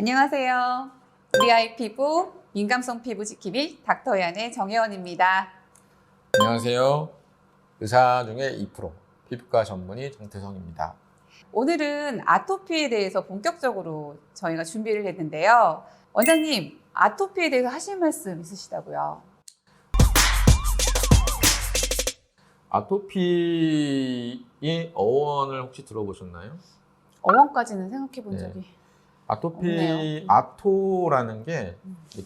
안녕하세요. 우리 아이 피부 민감성 피부 지킴이 닥터연의 정혜원입니다. 안녕하세요. 의사 중에 2% 피부과 전문의 정태성입니다. 오늘은 아토피에 대해서 본격적으로 저희가 준비를 했는데요. 원장님, 아토피에 대해서 하실 말씀 있으시다고요? 아토피의 어원을 혹시 들어보셨나요? 어원까지는 생각해 본 네. 적이 아토피, 없네요. 아토라는 게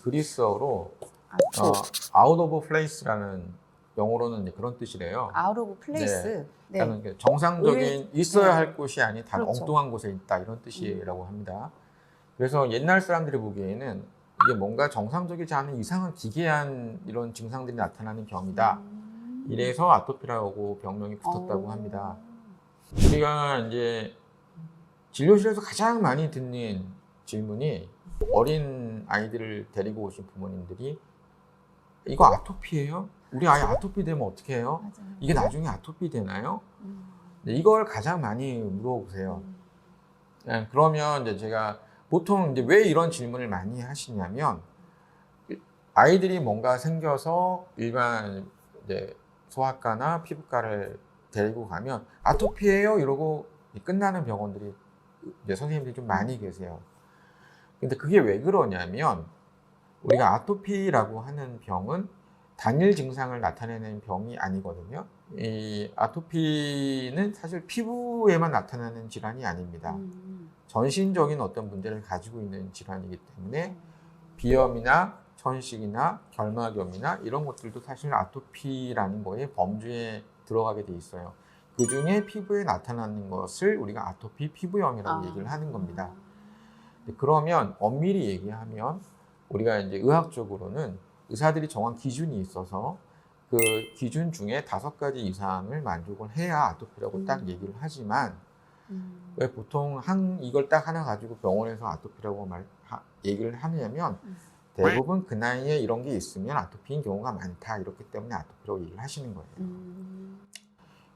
그리스어로 아토, out of place라는 영어로는 이제 그런 뜻이래요. out of place. 네. 그러니까 정상적인 있어야 네. 할 곳이 아닌 단 그렇죠. 엉뚱한 곳에 있다 이런 뜻이라고 합니다. 그래서 옛날 사람들이 보기에는 이게 뭔가 정상적이지 않은 이상한 기괴한 이런 증상들이 나타나는 병이다. 이래서 아토피라고 병명이 붙었다고 합니다. 우리가 이제 진료실에서 가장 많이 듣는 질문이 어린 아이들을 데리고 오신 부모님들이 이거 아토피예요? 우리 아이 아토피 되면 어떻게 해요? 맞아요. 이게 나중에 아토피 되나요? 네, 이걸 가장 많이 물어보세요. 네, 그러면 이제 제가 보통 이제 왜 이런 질문을 많이 하시냐면 아이들이 뭔가 생겨서 일반 이제 소아과나 피부과를 데리고 가면 아토피예요? 이러고 끝나는 병원들이 이제 선생님들이 좀 많이 계세요. 근데 그게 왜 그러냐면 우리가 아토피라고 하는 병은 단일 증상을 나타내는 병이 아니거든요. 이 아토피는 사실 피부에만 나타나는 질환이 아닙니다. 전신적인 어떤 문제를 가지고 있는 질환이기 때문에 비염이나 천식이나 결막염이나 이런 것들도 사실 아토피라는 거에 범주에 들어가게 돼 있어요. 그 중에 피부에 나타나는 것을 우리가 아토피 피부염이라고 얘기를 하는 겁니다. 그러면 엄밀히 얘기하면 우리가 이제 의학적으로는 의사들이 정한 기준이 있어서 그 기준 중에 5가지 이상을 만족을 해야 아토피라고 딱 얘기를 하지만 왜 보통 이걸 딱 하나 가지고 병원에서 아토피라고 얘기를 하냐면 대부분 그 나이에 이런 게 있으면 아토피인 경우가 많다 이렇기 때문에 아토피라고 얘기를 하시는 거예요.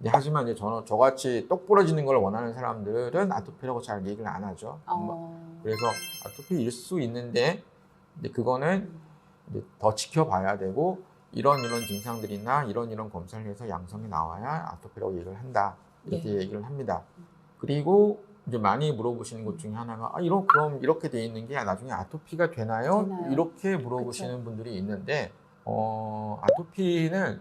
하지만 이제 저같이 똑부러지는 걸 원하는 사람들은 아토피라고 잘 얘기를 안 하죠. 그래서 아토피일 수 있는데 이제 그거는 이제 더 지켜봐야 되고 이런 증상들이나 이런 검사를 해서 양성이 나와야 아토피라고 얘기를 한다 이렇게 얘기를 합니다. 그리고 이제 많이 물어보시는 것 중에 하나가 그럼 이렇게 돼 있는 게 나중에 아토피가 되나요? 이렇게 물어보시는 분들이 있는데 아토피는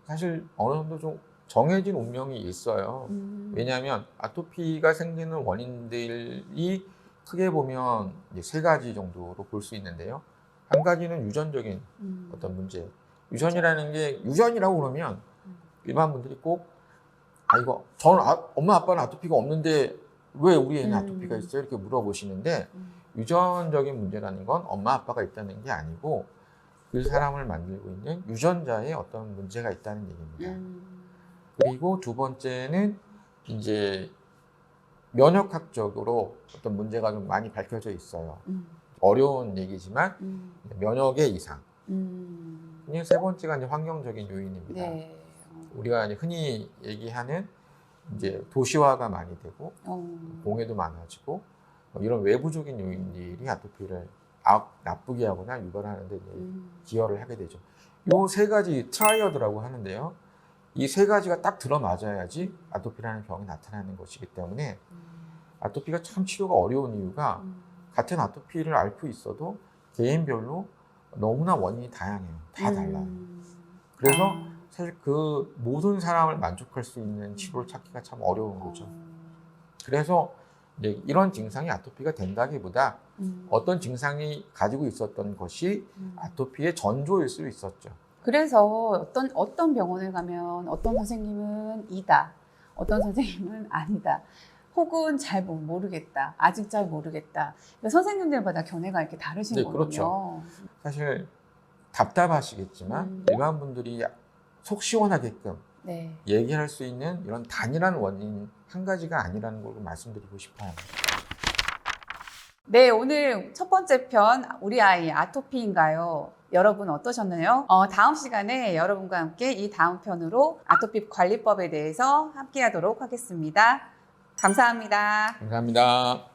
사실 어느 정도 좀 정해진 운명이 있어요. 왜냐하면 아토피가 생기는 원인들이 크게 보면 이제 3가지 정도로 볼 수 있는데요. 한 가지는 유전적인 어떤 문제. 유전이라는 게 유전이라고 그러면 일반 분들이 꼭 이거 저는 엄마 아빠는 아토피가 없는데 왜 우리 애는 아토피가 있어요? 이렇게 물어보시는데 유전적인 문제라는 건 엄마 아빠가 있다는 게 아니고 그 사람을 만들고 있는 유전자에 어떤 문제가 있다는 얘기입니다. 그리고 2번째는 이제 면역학적으로 어떤 문제가 좀 많이 밝혀져 있어요. 어려운 얘기지만 면역의 이상. 3번째가 이제 환경적인 요인입니다. 네. 우리가 이제 흔히 얘기하는 이제 도시화가 많이 되고 공해도 많아지고 이런 외부적인 요인들이 아토피를 나쁘게 하거나 유발하는 데 기여를 하게 되죠. 이 3가지 트라이어드라고 하는데요. 이 3가지가 딱 들어맞아야지 아토피라는 병이 나타나는 것이기 때문에 아토피가 참 치료가 어려운 이유가 같은 아토피를 앓고 있어도 개인별로 너무나 원인이 다양해요. 다 달라요. 그래서 사실 그 모든 사람을 만족할 수 있는 치료를 찾기가 참 어려운 거죠. 그래서 이제 이런 증상이 아토피가 된다기보다 어떤 증상이 가지고 있었던 것이 아토피의 전조일 수 있었죠. 그래서 어떤 병원을 가면 어떤 선생님은 이다, 어떤 선생님은 아니다, 혹은 잘 모르겠다, 아직 잘 모르겠다. 그러니까 선생님들마다 견해가 이렇게 다르신 거군요. 그렇죠. 사실 답답하시겠지만 일반 분들이 속 시원하게끔 얘기할 수 있는 이런 단일한 원인 한 가지가 아니라는 걸 말씀드리고 싶어요. 네, 오늘 첫 번째 편 우리 아이 아토피인가요? 여러분 어떠셨나요? 다음 시간에 여러분과 함께 이 다음 편으로 아토피 관리법에 대해서 함께 하도록 하겠습니다. 감사합니다. 감사합니다.